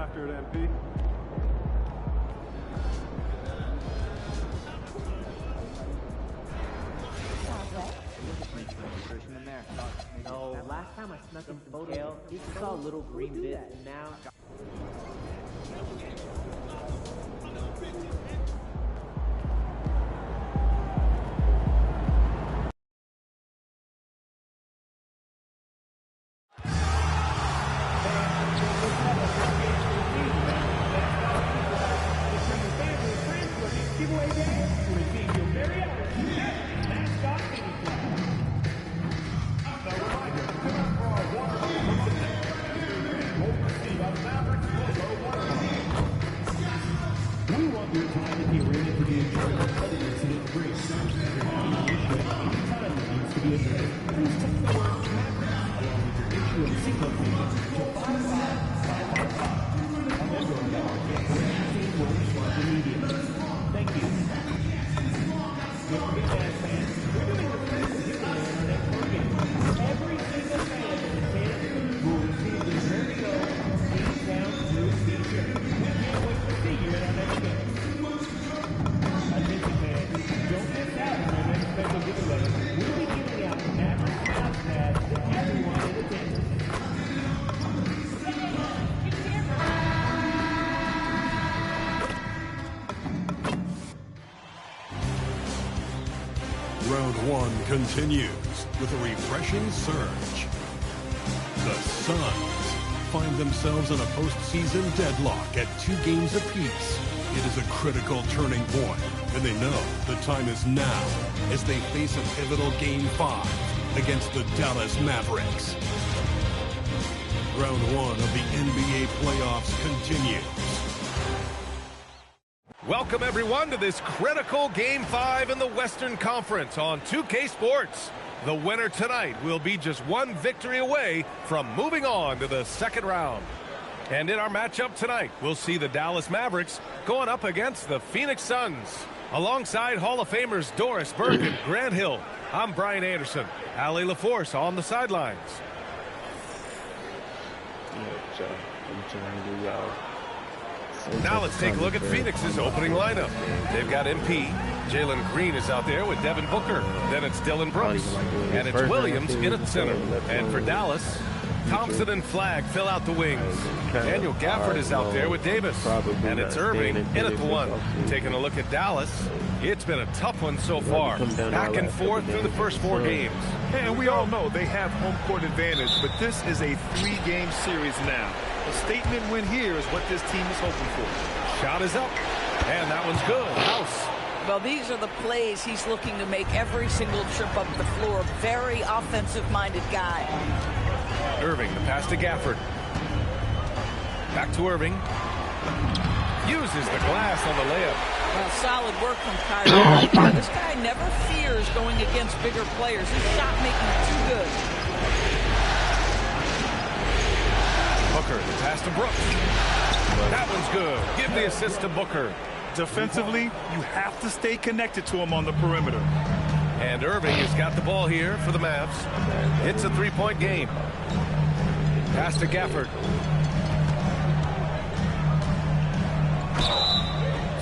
after it, MP. No, last time I snuck in some scale, you saw a little green bit, and now... Round one continues with a refreshing surge. The Suns find themselves in a postseason deadlock at 2 games apiece. It is a critical turning point, and they know the time is now as they face a pivotal Game 5 against the Dallas Mavericks. Round one of the NBA playoffs continues. Welcome, everyone, to this critical Game 5 in the Western Conference on 2K Sports. The winner tonight will be just one victory away from moving on to the second round. And in our matchup tonight, we'll see the Dallas Mavericks going up against the Phoenix Suns. Alongside Hall of Famers Doris Burke and Grant Hill, I'm Brian Anderson. Allie LaForce on the sidelines. Now let's take a look at Phoenix's opening lineup. They've got MP. Jalen Green is out there with Devin Booker. Then it's Dylan Brooks. And it's Williams in at center. And for Dallas, Thompson and Flagg fill out the wings. Daniel Gafford is out there with Davis. And it's Irving in at the 1. Taking a look at Dallas, it's been a tough one so far. Back and forth through the first 4 games. And we all know they have home court advantage, but this is a 3-game series now. A statement win here is what this team is hoping for. Shot is up, and that one's good. House. Well, these are the plays he's looking to make every single trip up the floor. Very offensive-minded guy. Irving, the pass to Gafford. Back to Irving. Uses the glass on the layup. Well, solid work from Kyrie. This guy never fears going against bigger players. His shot making too good. Booker, the pass to Brooks. That one's good. Give the assist to Booker. Defensively, you have to stay connected to him on the perimeter. And Irving has got the ball here for the Mavs. It's a 3-point game. Pass to Gafford.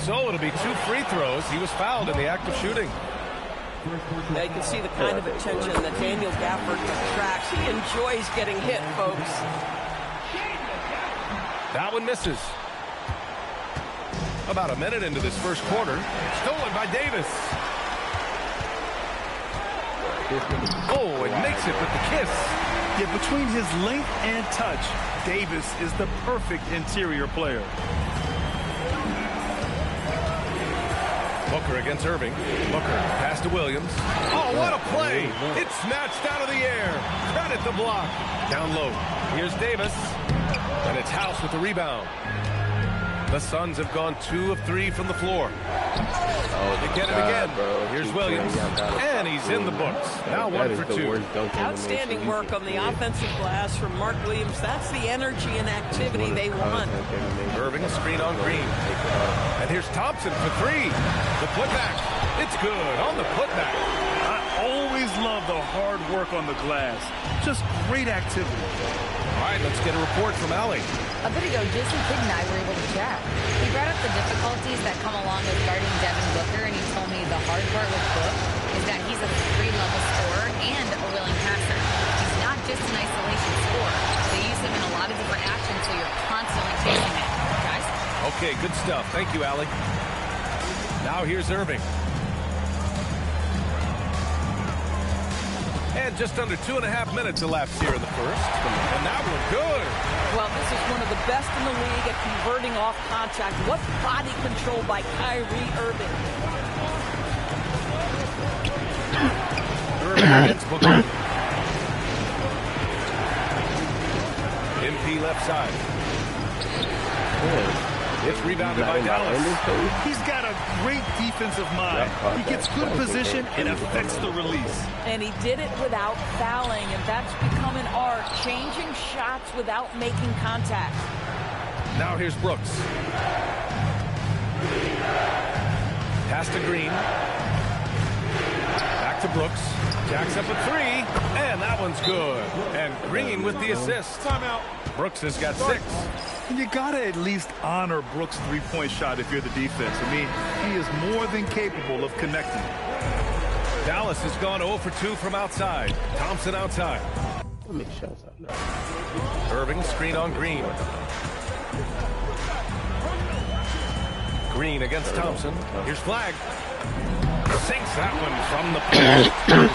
So it'll be 2 free throws. He was fouled in the act of shooting. Now you can see the kind of attention that Daniel Gafford attracts. He enjoys getting hit, folks. That one misses. About a minute into this first quarter. Stolen by Davis. Oh, and makes it with the kiss. Yet between his length and touch, Davis is the perfect interior player. Booker against Irving. Booker, pass to Williams. Oh, what a play! It's snatched out of the air. Credit the block. Down low. Here's Davis. And it's House with the rebound. The Suns have gone 2 of 3 from the floor. They get it again. Here's Williams. And he's in the books. Now 1 for 2. Outstanding work on the offensive glass from Mark Williams. That's the energy and activity they want. Irving, a screen on Green. And here's Thompson for 3. The putback. It's good on the putback. I always love the hard work on the glass. Just great activity. All right, let's get a report from Allie. A bit ago, Jason Kidd and I were able to chat. He brought up the difficulties that come along with guarding Devin Booker, and he told me the hard part with Book is that he's a 3-level scorer and a willing passer. He's not just an isolation scorer. They use him in a lot of different actions, so you're constantly chasing it. Guys? Okay, good stuff. Thank you, Allie. Now here's Irving. And just under 2.5 minutes elapsed here in the first. And that one good. Well, this is one of the best in the league at converting off contact. What body control by Kyrie Irving. Irving against Booker. MP left side. It's rebounded by Dallas. He's got a great defensive mind. He gets good position and affects the release. And he did it without fouling, and that's become an art, changing shots without making contact. Now here's Brooks. Pass to Green. Back to Brooks. Jacks up a 3, and that one's good. And Green with the assist. Timeout. Brooks has got 6. And you got to at least honor Brooks' three-point shot if you're the defense. I mean, he is more than capable of connecting. Dallas has gone 0 for 2 from outside. Thompson outside. Make shots out now. Irving screen on Green. Green against Thompson. Here's Flag. Sinks that one from the post.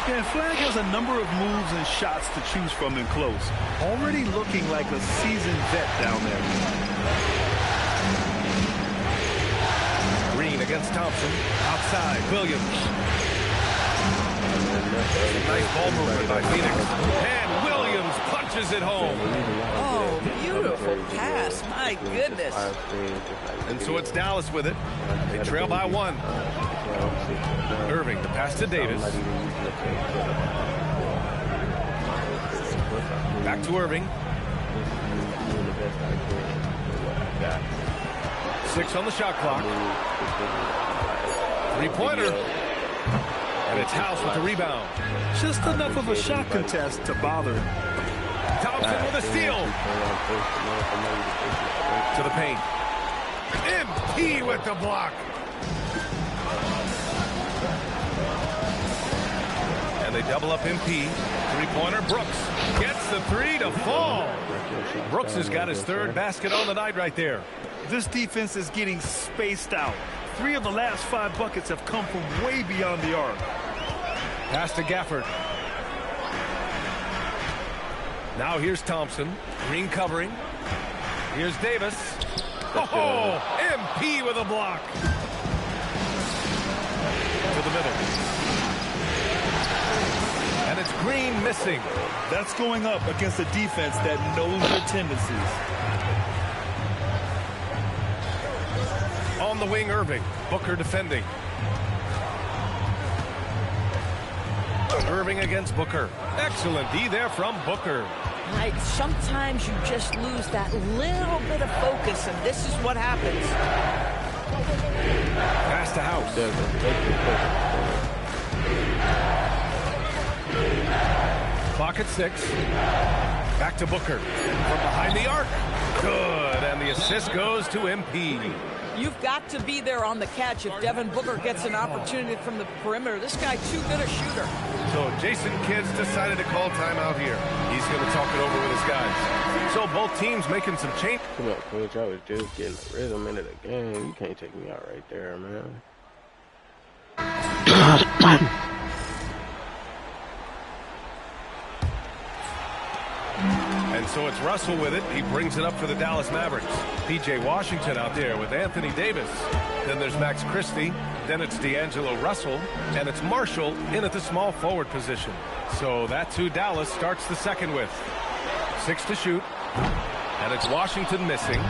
Yeah, Flag has a number of moves and shots to choose from in close. Already looking like a seasoned vet down there. Green against Thompson. Outside, Williams. Nice ball movement by Phoenix. And Williams punches it home. Oh, beautiful pass. My goodness. And so it's Dallas with it. They trail by 1. Irving, the pass to Davis. Back to Irving. 6 on the shot clock. 3-pointer. And it's House with the rebound. Just enough of a shot contest to bother him. Thompson with a steal. To the paint. MP with the block. And they double up MP. 3-pointer, Brooks. Gets the 3 to fall. Brooks has got his 3rd basket on the night right there. This defense is getting spaced out. 3 of the last 5 buckets have come from way beyond the arc. Pass to Gafford. Now here's Thompson. Green covering. Here's Davis. Oh, MP with a block. To the middle. And it's Green missing. That's going up against a defense that knows their tendencies. On the wing, Irving. Booker defending. Irving against Booker. Excellent D there from Booker. Right, sometimes you just lose that little bit of focus, and this is what happens. Pass to House. Clock at 6. Back to Booker. From behind the arc. Good, and the assist goes to MP. You've got to be there on the catch if Devin Booker gets an opportunity from the perimeter. This guy too good a shooter. So Jason Kidd's decided to call timeout here. He's going to talk it over with his guys. So both teams making some change. Come on, Coach. I was just getting the rhythm into the game. You can't take me out right there, man. And so it's Russell with it. He brings it up for the Dallas Mavericks. P.J. Washington out there with Anthony Davis. Then there's Max Christie. Then it's D'Angelo Russell. And it's Marshall in at the small forward position. So that's who Dallas starts the second with. 6 to shoot. And it's Washington missing.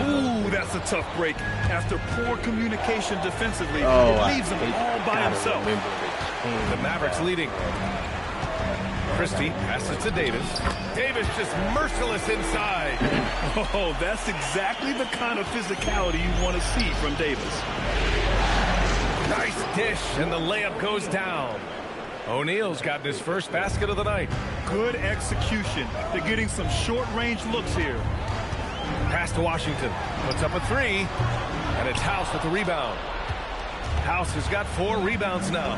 Ooh, that's a tough break. After poor communication defensively, it leaves him all by himself. The Mavericks leading. Christie passes to Davis. Davis just merciless inside. Oh, that's exactly the kind of physicality you want to see from Davis. Nice dish, and the layup goes down. O'Neal's gotten his first basket of the night. Good execution. They're getting some short-range looks here. Pass to Washington. Puts up a three. And it's House with the rebound. House has got 4 rebounds now.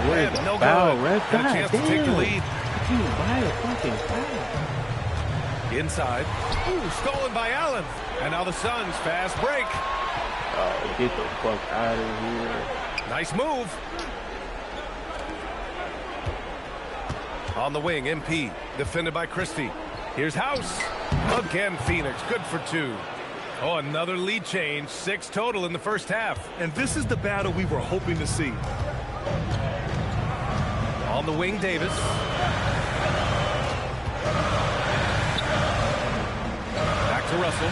Where's the no foul? good. Got a chance to take the lead. You buy a fucking foul. Inside. Ooh, stolen by Allen. And now the Suns fast break. Oh, get the fuck out of here. Nice move. On the wing, MP. Defended by Christie. Here's House. Again, Phoenix. Good for 2. Oh, another lead change. 6 total in the first half. And this is the battle we were hoping to see. On the wing, Davis. Back to Russell.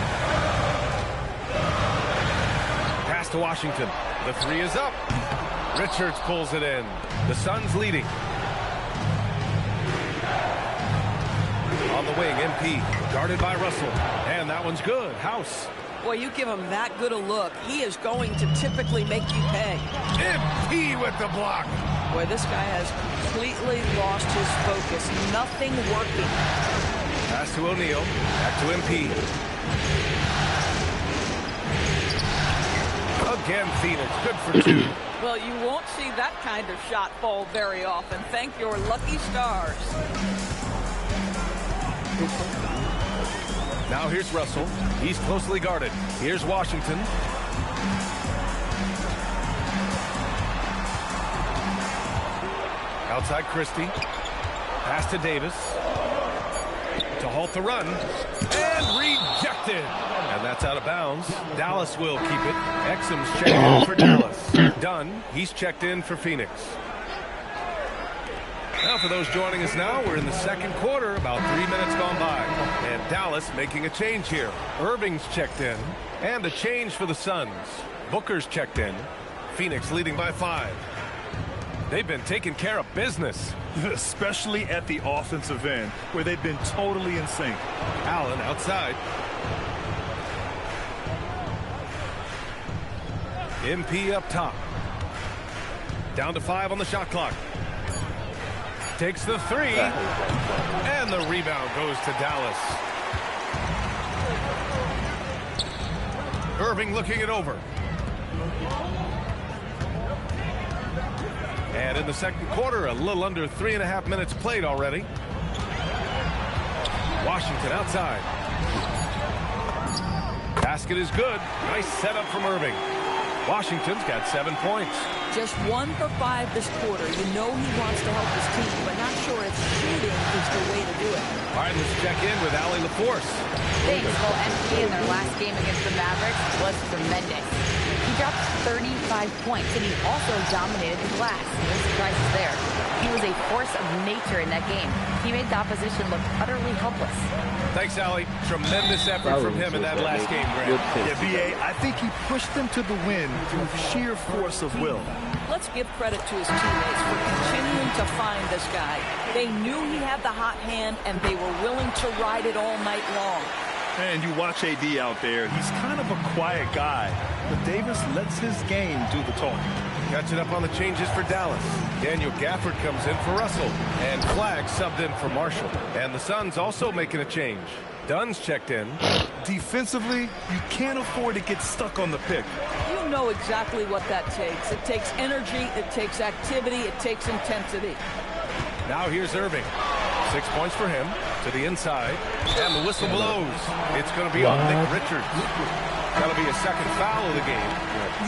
Pass to Washington. The 3 is up. Richards pulls it in. The Suns leading. On the wing, MP. Guarded by Russell. And that one's good. House. Boy, you give him that good a look, he is going to typically make you pay. MP with the block. Boy, this guy has completely lost his focus. Nothing working. Pass to O'Neal. Back to MP. Again, Phoenix. Good for 2. Well, you won't see that kind of shot fall very often. Thank your lucky stars. Now here's Russell. He's closely guarded. Here's Washington. Outside Christie. Pass to Davis. To halt the run. And rejected. And that's out of bounds. Dallas will keep it. Exum's checked in for Dallas. Dunn. He's checked in for Phoenix. Now for those joining us now, we're in the second quarter, about 3 minutes gone by. And Dallas making a change here. Irving's checked in. And a change for the Suns. Booker's checked in. Phoenix leading by 5. They've been taking care of business. Especially at the offensive end, where they've been totally in sync. Allen outside. MP up top. Down to 5 on the shot clock. Takes the 3. And the rebound goes to Dallas. Irving looking it over. And in the second quarter, a little under 3.5 minutes played already. Washington outside. Basket is good. Nice setup from Irving. Washington's got 7 points. Just 1 for 5 this quarter. You know he wants to help his team, but not sure if shooting is the way to do it. All right, let's check in with Allie LaForce. Thanks. Well, MP in their last game against the Mavericks was tremendous. He dropped 35 points, and he also dominated the glass. No surprises there. He was a force of nature in that game. He made the opposition look utterly helpless. Thanks, Allie. Tremendous effort from him in that last game, Grant. Yeah, B.A., I think he pushed them to the win through sheer force of will. Let's give credit to his teammates for continuing to find this guy. They knew he had the hot hand, and they were willing to ride it all night long. And you watch AD out there, he's kind of a quiet guy, but Davis lets his game do the talking. Catching up on the changes for Dallas. Daniel Gafford comes in for Russell. And Flagg subbed in for Marshall. And the Suns also making a change. Dunn's checked in. Defensively, you can't afford to get stuck on the pick. You know exactly what that takes. It takes energy, it takes activity, it takes intensity. Now here's Irving. 6 points for him. To the inside. And the whistle blows. It's going to be on Nick Richards. That'll be a second foul of the game.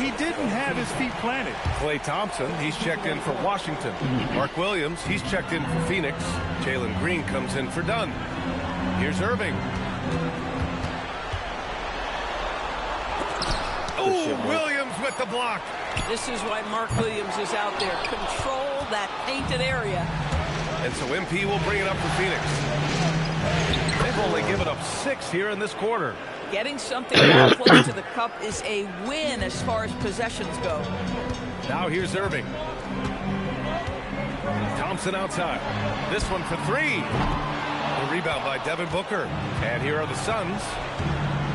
He didn't have his feet planted. Klay Thompson, he's checked in for Washington. Mark Williams, he's checked in for Phoenix. Jalen Green comes in for Dunn. Here's Irving. Oh, Williams with the block. This is why Mark Williams is out there. Control that painted area. And so MP will bring it up for Phoenix. They've only given up 6 here in this quarter. Getting something that close to the cup is a win as far as possessions go. Now here's Irving. Thompson outside. This one for 3. The rebound by Devin Booker. And here are the Suns.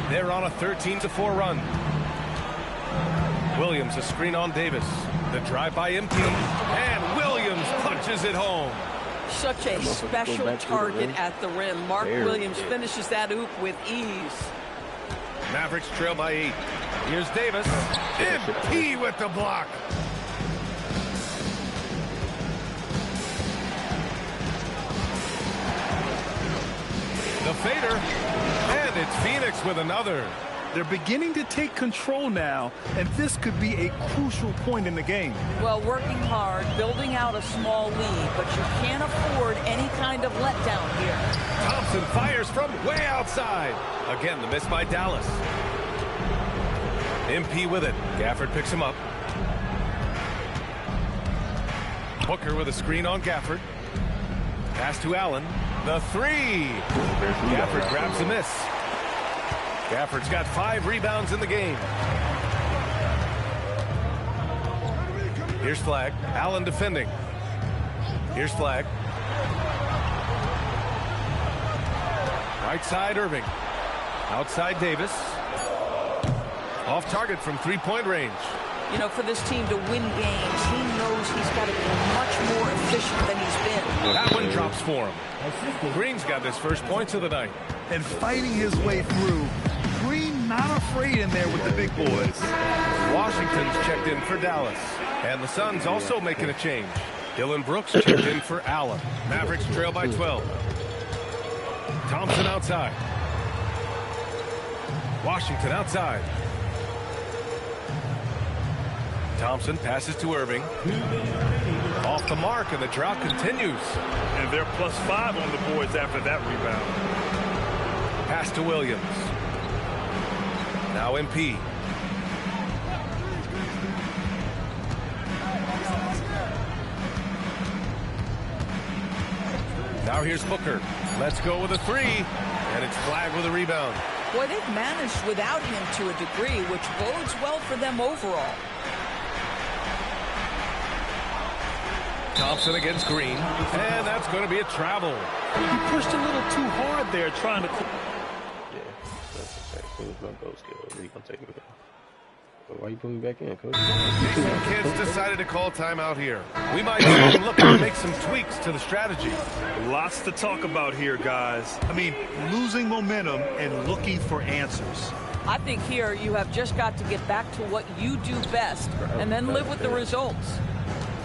They're on a 13-4 run. Williams a screen on Davis. The drive by MP. And Williams punches it home. Such a special target at the rim. Mark Williams finishes that oop with ease. Mavericks trail by 8. Here's Davis. MP with the block. The fader. And it's Phoenix with another. They're beginning to take control now, and this could be a crucial point in the game. Well, working hard, building out a small lead, but you can't afford any kind of letdown here. Thompson fires from way outside. Again, the miss by Dallas. MP with it. Gafford picks him up. Booker with a screen on Gafford. Pass to Allen. The three. Gafford grabs the miss. Gafford's got 5 rebounds in the game. Here's Flagg. Allen defending. Here's Flagg. Right side, Irving. Outside, Davis. Off target from 3-point range. You know, for this team to win games, he knows he's got to be much more efficient than he's been. That one drops for him. Green's got his first points of the night. And fighting his way through. Green not afraid in there with the big boys. Washington's checked in for Dallas. And the Suns also making a change. Dylan Brooks checked in for Allen. Mavericks trail by 12. Thompson outside. Washington outside. Thompson passes to Irving. Off the mark, and the drought continues. And they're +5 on the boards after that rebound. Pass to Williams. Now MP. Now here's Booker. Let's go with a 3. And it's Flagg with a rebound. Boy, they've managed without him to a degree, which bodes well for them overall. Thompson against Green. And that's going to be a travel. He pushed a little too hard there trying to... Yeah, that's okay. As soon as my ghost kills, he gonna take me out. But why you putting me back in, coach? Some kids decided to call timeout here. We might see them looking to make some tweaks to the strategy. Lots to talk about here, guys. I mean, losing momentum and looking for answers. I think here you have just got to get back to what you do best and then live with the results.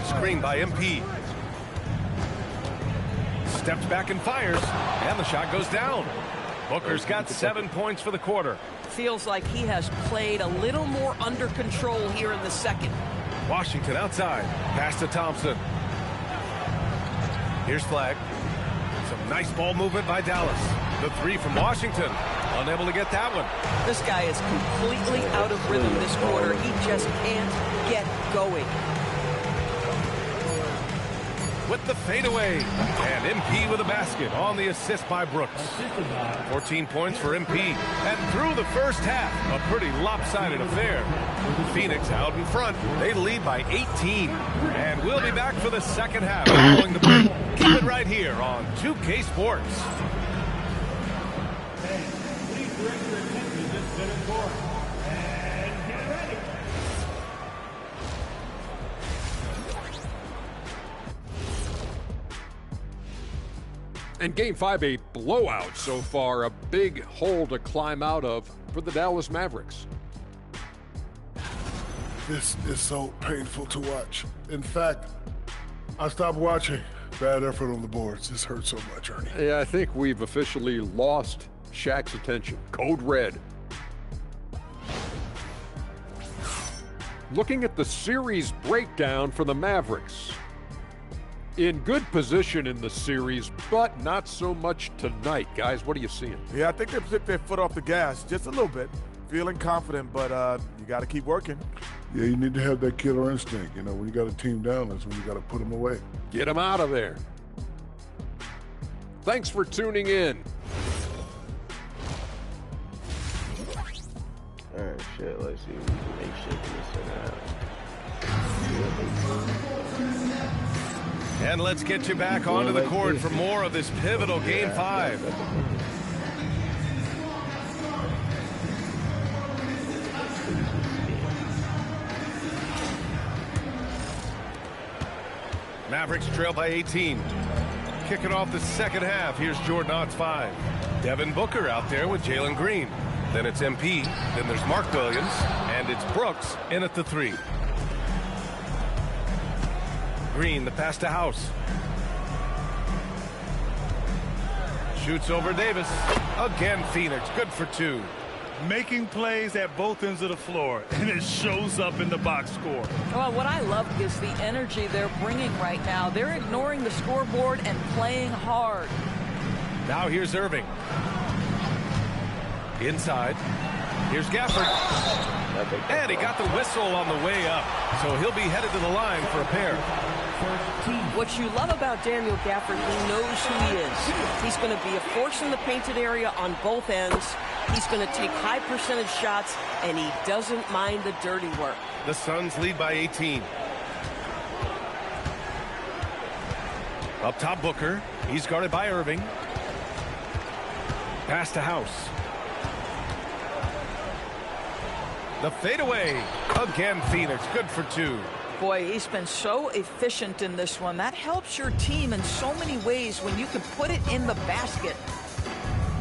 Screen by MP. Steps back and fires. And the shot goes down. Booker's got 7 points for the quarter. Feels like he has played a little more under control here in the second. Washington outside. Pass to Thompson. Here's Flagg. Some nice ball movement by Dallas. The 3 from Washington. Unable to get that one. This guy is completely out of rhythm this quarter. He just can't get going. With the fadeaway. And MP with a basket on the assist by Brooks. 14 points for MP. And through the first half, a pretty lopsided affair. Phoenix out in front. They lead by 18. And we'll be back for the second half following the break. Keep it right here on 2K Sports. Please direct your attention to this minute court. And get ready. And Game 5, a blowout so far, a big hole to climb out of for the Dallas Mavericks. This is so painful to watch. In fact, I stopped watching. Bad effort on the boards. This hurts so much, Ernie. Yeah, I think we've officially lost Shaq's attention. Code red. Looking at the series breakdown for the Mavericks. In good position in the series, but not so much tonight. Guys, what are you seeing? Yeah, I think they've took their foot off the gas just a little bit. Feeling confident, but you got to keep working. Yeah, you need to have that killer instinct. You know, when you got a team down, that's when you got to put them away. Get them out of there. Thanks for tuning in. All right, shit, let's see if we can make shit in this out. And let's get you back onto the court for more of this pivotal Game 5. Mavericks trail by 18. Kicking off the second half, here's Jordan Ott's 5. Devin Booker out there with Jalen Green. Then it's MP, then there's Mark Williams, and it's Brooks in at the 3. Green, the pass to House. Shoots over Davis. Again, Phoenix, good for 2. Making plays at both ends of the floor, and it shows up in the box score. Well, what I love is the energy they're bringing right now. They're ignoring the scoreboard and playing hard. Now here's Irving. Inside. Here's Gafford. And he got the whistle on the way up. So he'll be headed to the line for a pair. What you love about Daniel Gafford, he knows who he is. He's going to be a force in the painted area on both ends. He's going to take high percentage shots, and he doesn't mind the dirty work. The Suns lead by 18. Up top, Booker. He's guarded by Irving. Pass to House. The fadeaway. Again, Phoenix. Good for 2. Boy, he's been so efficient in this one. That helps your team in so many ways when you can put it in the basket.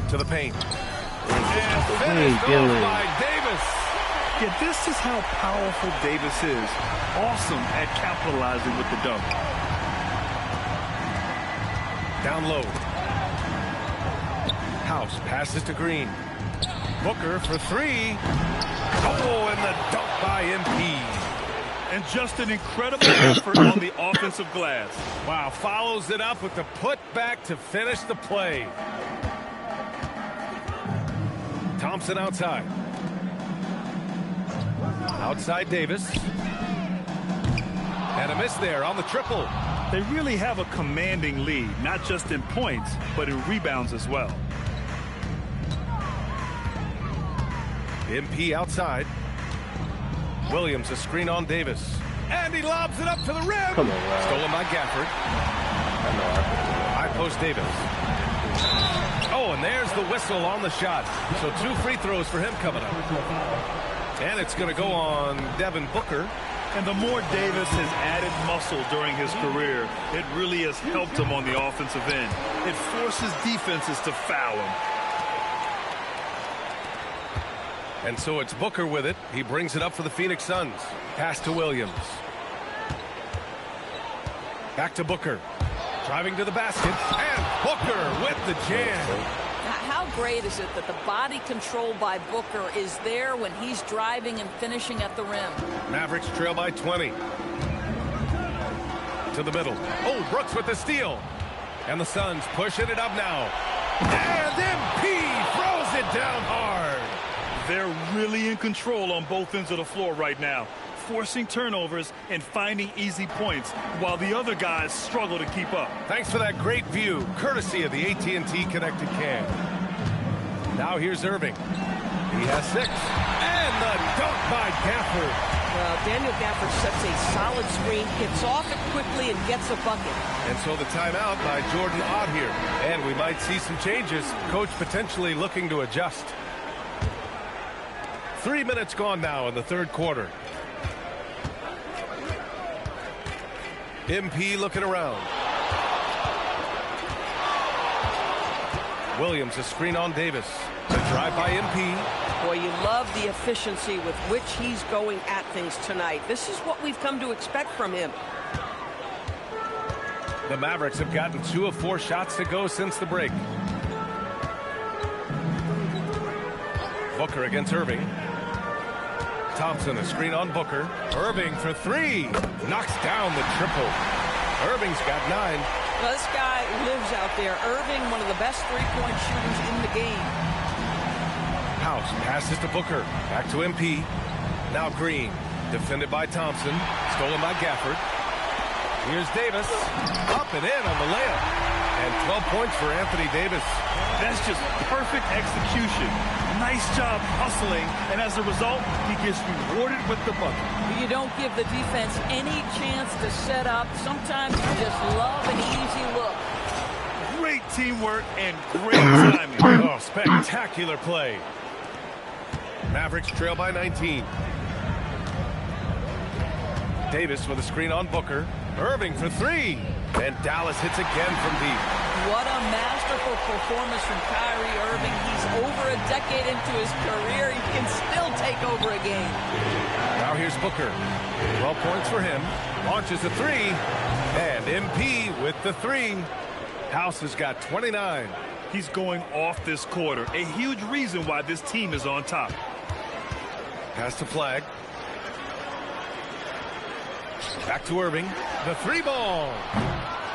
To the paint. And finished off by Davis. Yeah, this is how powerful Davis is. Awesome at capitalizing with the dunk. Down low. House passes to Green. Booker for 3. Oh, and the dunk by MP. And just an incredible effort on the offensive glass. Wow, follows it up with the putback to finish the play. Thompson outside. Outside Davis. And a miss there on the triple. They really have a commanding lead, not just in points, but in rebounds as well. MP outside. Williams a screen on Davis. And he lobs it up to the rim. Come on, Ryan. Stolen by Gafford. High post Davis. Oh, and there's the whistle on the shot. So 2 free throws for him coming up. And it's going to go on Devin Booker. And the more Davis has added muscle during his career, it really has helped him on the offensive end. It forces defenses to foul him. And so it's Booker with it. He brings it up for the Phoenix Suns. Pass to Williams. Back to Booker. Driving to the basket. And Booker with the jam. How great is it that the body control by Booker is there when he's driving and finishing at the rim? Mavericks trail by 20. To the middle. Oh, Brooks with the steal. And the Suns pushing it up now. And MP throws it down hard. They're really in control on both ends of the floor right now, forcing turnovers and finding easy points while the other guys struggle to keep up. Thanks for that great view, courtesy of the AT&T Connected Cam. Now here's Irving. He has 6. And the dunk by Gafford. Well, Daniel Gafford sets a solid screen, gets off it quickly, and gets a bucket. And so the timeout by Jordan Ott here. And we might see some changes. Coach potentially looking to adjust. 3 minutes gone now in the third quarter. MP looking around. Williams a screen on Davis. The drive by MP. Boy, you love the efficiency with which he's going at things tonight. This is what we've come to expect from him. The Mavericks have gotten 2 of 4 shots to go since the break. Booker against Irving. Thompson a screen on Booker. Irving for 3. Knocks down the triple. Irving's got 9. Well, this guy lives out there. Irving, one of the best three-point shooters in the game. House passes to Booker. Back to MP. Now Green. Defended by Thompson. Stolen by Gafford. Here's Davis. Up and in on the layup. And 12 points for Anthony Davis. That's just perfect execution. Nice job hustling, and as a result, he gets rewarded with the bucket. You don't give the defense any chance to set up. Sometimes you just love an easy look. Great teamwork and great timing. Oh, spectacular play. Mavericks trail by 19. Davis with a screen on Booker. Irving for three. And Dallas hits again from deep. What a masterful performance from Kyrie Irving. He's over a decade into his career. He can still take over a game. Now here's Booker. 12 points for him. Launches a three. And MP with the three. House has got 29. He's going off this quarter. A huge reason why this team is on top. Pass to Flag. Back to Irving. The three ball.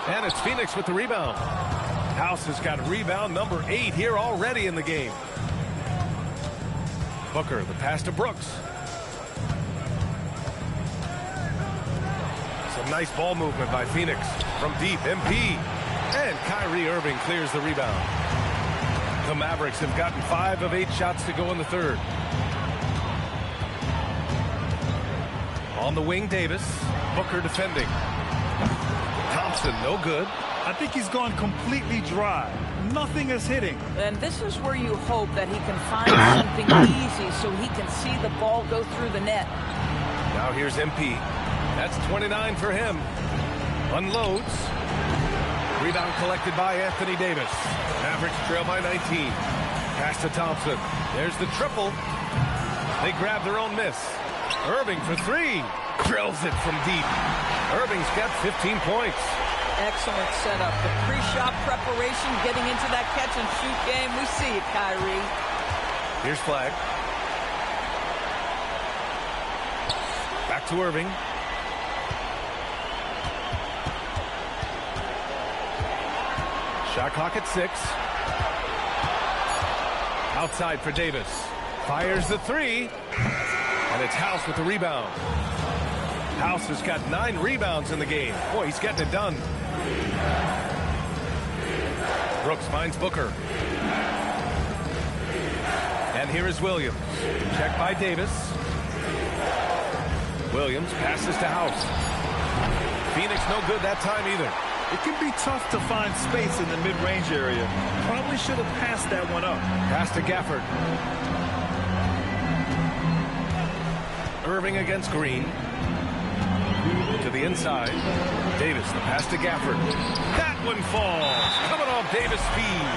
And it's Phoenix with the rebound. House has got rebound number 8 here already in the game. Booker, the pass to Brooks. Some nice ball movement by Phoenix. From deep, MP. And Kyrie Irving clears the rebound. The Mavericks have gotten 5 of 8 shots to go in the third. On the wing, Davis. Booker defending. Thompson, no good. I think he's gone completely dry. Nothing is hitting. And this is where you hope that he can find something easy so he can see the ball go through the net. Now here's MP. That's 29 for him. Unloads. Rebound collected by Anthony Davis. Mavericks trail by 19. Pass to Thompson. There's the triple. They grab their own miss. Irving for three. Drills it from deep. Irving's got 15 points. Excellent setup. The pre-shot preparation, getting into that catch-and-shoot game. We see it, Kyrie. Here's Flag. Back to Irving. Shot clock at 6. Outside for Davis. Fires the three. And it's House with the rebound. House has got 9 rebounds in the game. Boy, he's getting it done. Brooks finds Booker. And here is Williams. Check by Davis. Williams passes to House. Phoenix no good that time either. It can be tough to find space in the mid-range area. Probably should have passed that one up. Pass to Gafford. Irving against Green. To the inside. Davis, the pass to Gafford. That one falls. Coming off Davis' feed.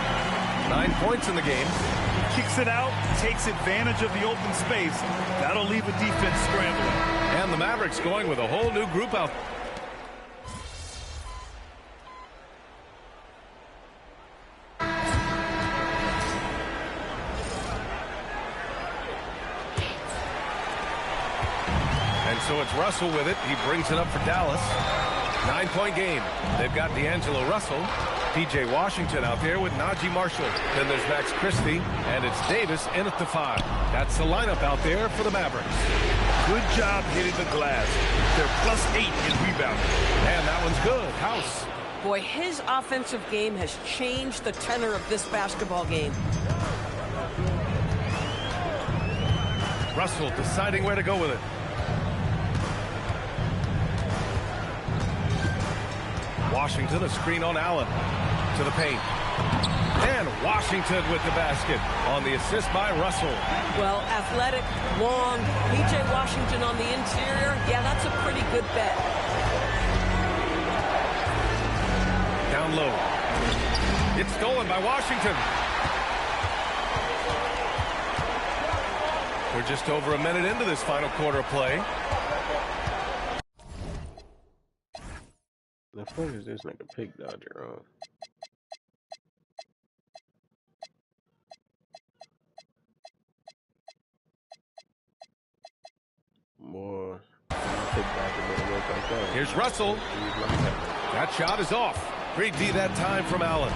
9 points in the game. Kicks it out, takes advantage of the open space. That'll leave a defense scrambling. And the Mavericks going with a whole new group out. So it's Russell with it. He brings it up for Dallas. 9-point game. They've got D'Angelo Russell. P.J. Washington out there with Najee Marshall. Then there's Max Christie. And it's Davis in at the 5. That's the lineup out there for the Mavericks. Good job hitting the glass. They're +8 in rebounding. And that one's good. House. Boy, his offensive game has changed the tenor of this basketball game. Russell deciding where to go with it. Washington, a screen on Allen. To the paint. And Washington with the basket on the assist by Russell. Well, athletic, long, P.J. Washington on the interior. Yeah, that's a pretty good bet. Down low. It's stolen by Washington. We're just over a minute into this final quarter of play. The fuck is this like a pig dodger on? Boy, pig dodger better work like that. Here's Russell. That shot is off. Great D that time from Allen.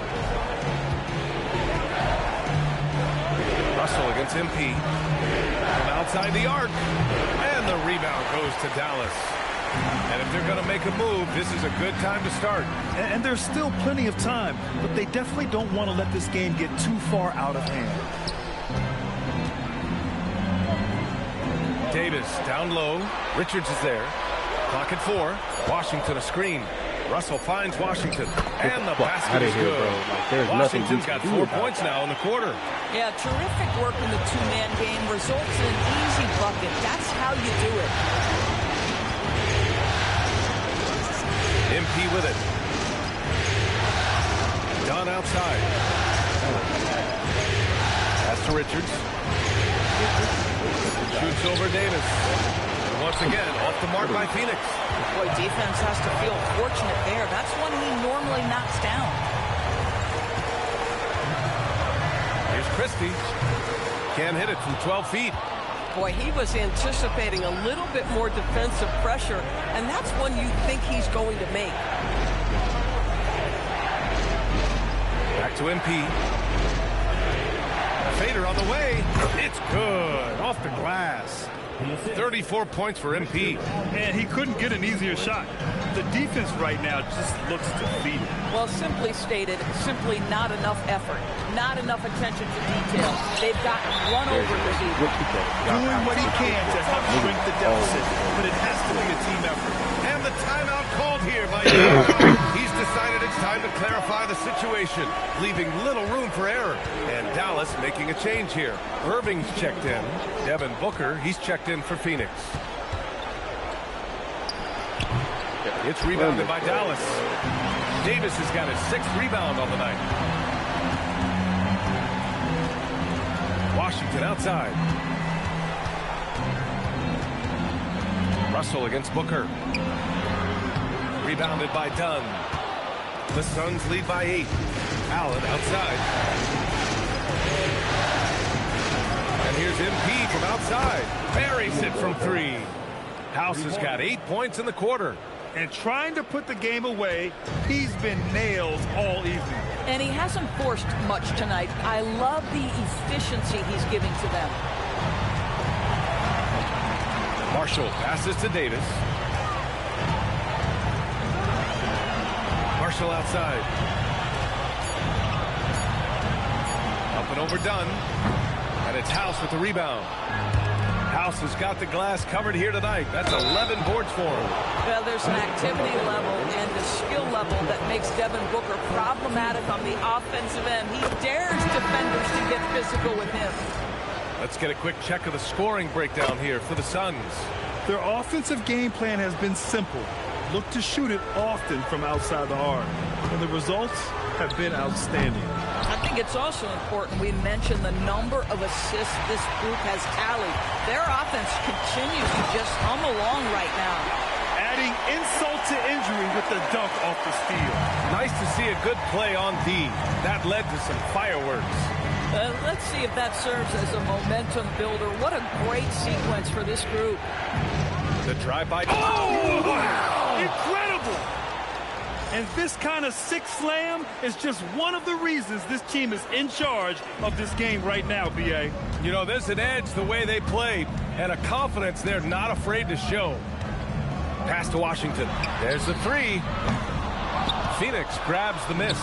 Russell against MP. From outside the arc. And the rebound goes to Dallas. And if they're going to make a move, this is a good time to start. And there's still plenty of time, but they definitely don't want to let this game get too far out of hand. Davis down low. Richards is there. Clock at 4. Washington a screen. Russell finds Washington. And the basket is good. Like, Washington's got 4 points now in the quarter. Yeah, terrific work in the two-man game. Results in an easy bucket. That's how you do it. MP with it. Dunn outside. Pass to Richards. Shoots over Davis. And once again, off the mark by Phoenix. Boy, defense has to feel fortunate there. That's one he normally knocks down. Here's Christie. Can't hit it from 12 feet. Boy, he was anticipating a little bit more defensive pressure, and that's one you think he's going to make. Back to MP. Fader on the way. It's good. Off the glass. 34 points for MP. And he couldn't get an easier shot. The defense right now just looks defeated. Well, simply stated, simply not enough effort. Not enough attention to detail. They've gotten run over this evening. Doing what he can to help shrink the deficit, but it has to be a team effort. And the timeout called here by Dallas. He's decided it's time to clarify the situation, leaving little room for error. And Dallas making a change here. Irving's checked in. Devin Booker, he's checked in for Phoenix. It's rebounded by Dallas. Davis has got his 6th rebound on the night. Washington outside. Russell against Booker. Rebounded by Dunn. The Suns lead by 8. Allen outside. And here's MP from outside. Buries it from 3. House has got 8 points in the quarter. And trying to put the game away, he's been nailed all evening. And he hasn't forced much tonight. I love the efficiency he's giving to them. Marshall passes to Davis. Marshall outside. Up and over Dunn. And it's House with the rebound. House has got the glass covered here tonight. That's 11 boards for him. Well, there's an activity level and a skill level that makes Devin Booker problematic on the offensive end. He dares defenders to get physical with him. Let's get a quick check of the scoring breakdown here for the Suns. Their offensive game plan has been simple. Look to shoot it often from outside the arc. And the results have been outstanding. I think it's also important we mention the number of assists this group has tallied. Their offense continues to just hum along right now. Adding insult to injury with the dunk off the steal. Nice to see a good play on D. That led to some fireworks. Let's see if that serves as a momentum builder. What a great sequence for this group. The drive-by. Oh, wow. Incredible! And this kind of sick slam is just one of the reasons this team is in charge of this game right now, B.A. You know, there's an edge the way they play and a confidence they're not afraid to show. Pass to Washington. There's the 3. Phoenix grabs the miss.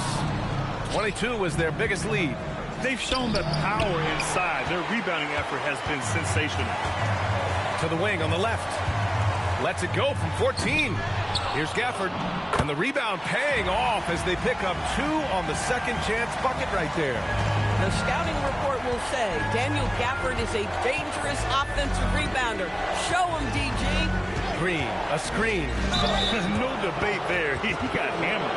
22 was their biggest lead. They've shown the power inside. Their rebounding effort has been sensational. To the wing on the left. Lets it go from 14. Here's Gafford. And the rebound paying off as they pick up 2 on the second chance bucket right there. The scouting report will say Daniel Gafford is a dangerous offensive rebounder. Show him, DG. Green, a screen. No debate there. He got hammered.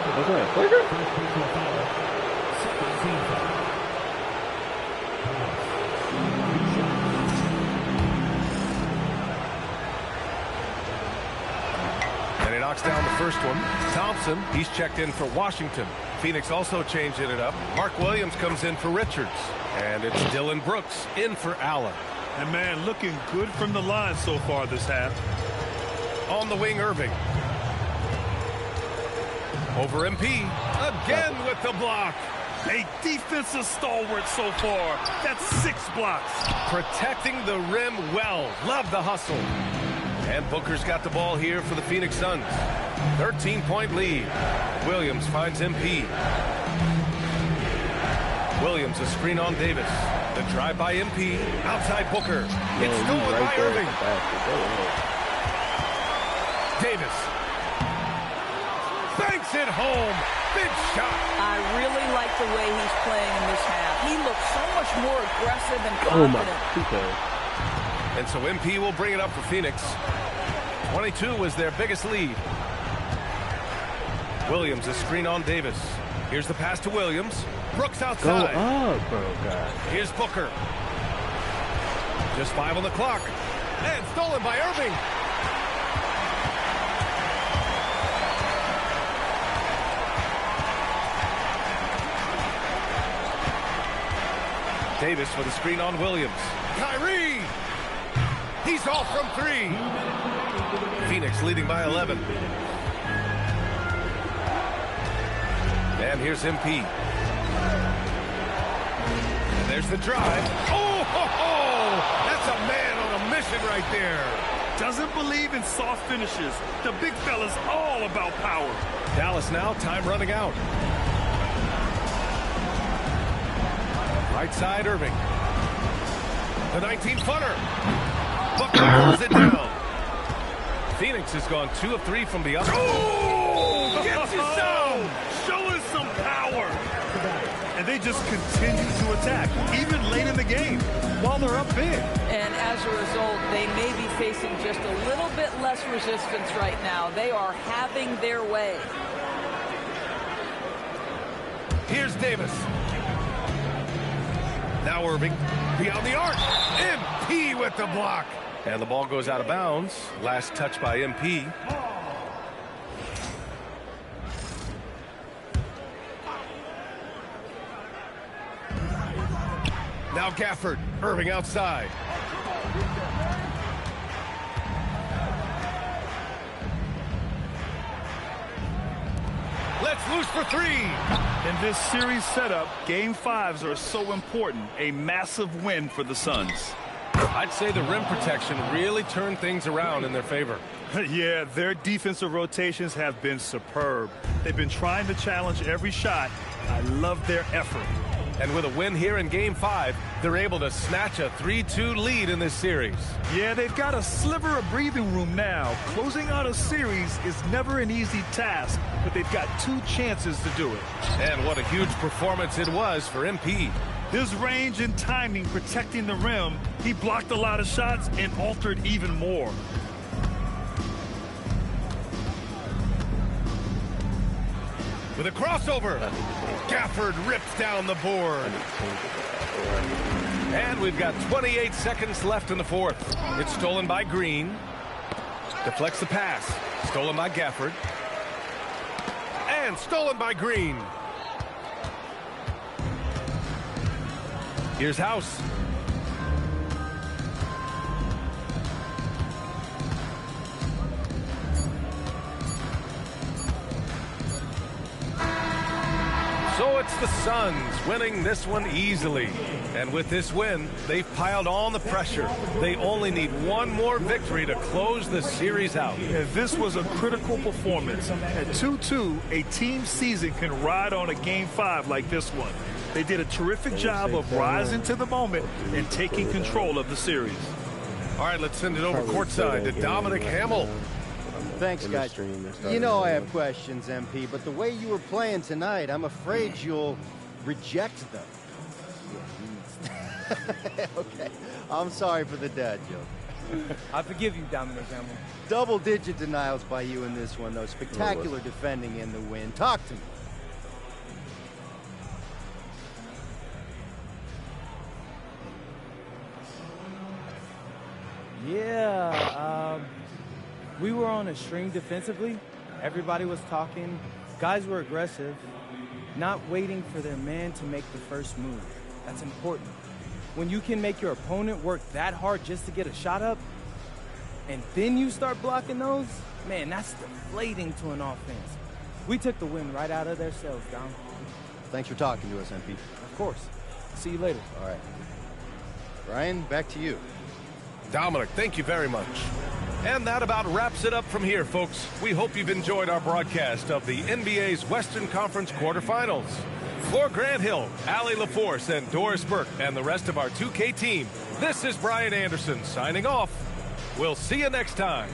Knocks down the first one. Thompson, he's checked in for Washington. Phoenix also changing it up. Mark Williams comes in for Richards. And it's Dillon Brooks in for Allen. And man, looking good from the line so far this half. On the wing, Irving. Over MP. Again with the block. A defensive stalwart so far. That's 6 blocks. Protecting the rim well. Love the hustle. And Booker's got the ball here for the Phoenix Suns. 13-point lead. Williams finds MP. Williams, a screen on Davis. The drive by MP. Outside Booker. It's stolen by Irving. Davis. Banks it home. Big shot. I really like the way he's playing in this half. He looks so much more aggressive and confident. And so MP will bring it up for Phoenix. 22 was their biggest lead. Williams, a screen on Davis. Here's the pass to Williams. Brooks Go outside. up, bro, God. Here's Booker. Just 5 on the clock. And stolen by Irving. Davis with a screen on Williams. Kyrie! He's off from 3. Phoenix leading by 11. And here's MP. And there's the drive. Oh, ho, ho! That's a man on a mission right there. Doesn't believe in soft finishes. The big fella's all about power. Dallas now, time running out. Right side, Irving. The 19-footer. Booker pulls it down. Phoenix has gone 2 of 3 from the other. Oh! Gets his zone! Show us some power! And they just continue to attack, even late in the game, while they're up big. And as a result, they may be facing just a little bit less resistance right now. They are having their way. Here's Davis. Now Irving, beyond the arc. MP with the block. And the ball goes out of bounds. Last touch by MP. Now Gafford, Irving outside. Let's loose for 3. In this series setup, Game 5s are so important. A massive win for the Suns. I'd say the rim protection really turned things around in their favor. Yeah, their defensive rotations have been superb. They've been trying to challenge every shot. I love their effort. And with a win here in Game 5, they're able to snatch a 3-2 lead in this series. Yeah, they've got a sliver of breathing room now. Closing out a series is never an easy task, but they've got 2 chances to do it. And what a huge performance it was for MP. His range and timing protecting the rim, he blocked a lot of shots and altered even more. With a crossover, Gafford rips down the board. And we've got 28 seconds left in the 4th. It's stolen by Green. Deflects the pass. Stolen by Gafford. And stolen by Green. Here's House. So it's the Suns winning this one easily. And with this win, they've piled on the pressure. They only need one more victory to close the series out. And this was a critical performance. At 2-2, a team season can ride on a Game 5 like this one. They did a terrific job of rising to the moment and taking control of the series. All right, let's send it over courtside to Dominic Hamill. Thanks, guys. You know I have questions, MP, but the way you were playing tonight, I'm afraid you'll reject them. Okay, I'm sorry for the dad joke. I forgive you, Dominic Hamill. Double-digit denials by you in this one, though. Spectacular defending in the win. Talk to me. Yeah, we were on a string defensively. Everybody was talking. Guys were aggressive, not waiting for their man to make the first move. That's important. When you can make your opponent work that hard just to get a shot up, and then you start blocking those, man, that's deflating to an offense. We took the win right out of their selves, Dom. Thanks for talking to us, MP. Of course. See you later. All right. Ryan, back to you. Dominic, thank you very much. And that about wraps it up from here, folks. We hope you've enjoyed our broadcast of the NBA's Western Conference quarterfinals. For Grant Hill, Allie LaForce, and Doris Burke, and the rest of our 2K team, this is Brian Anderson signing off. We'll see you next time.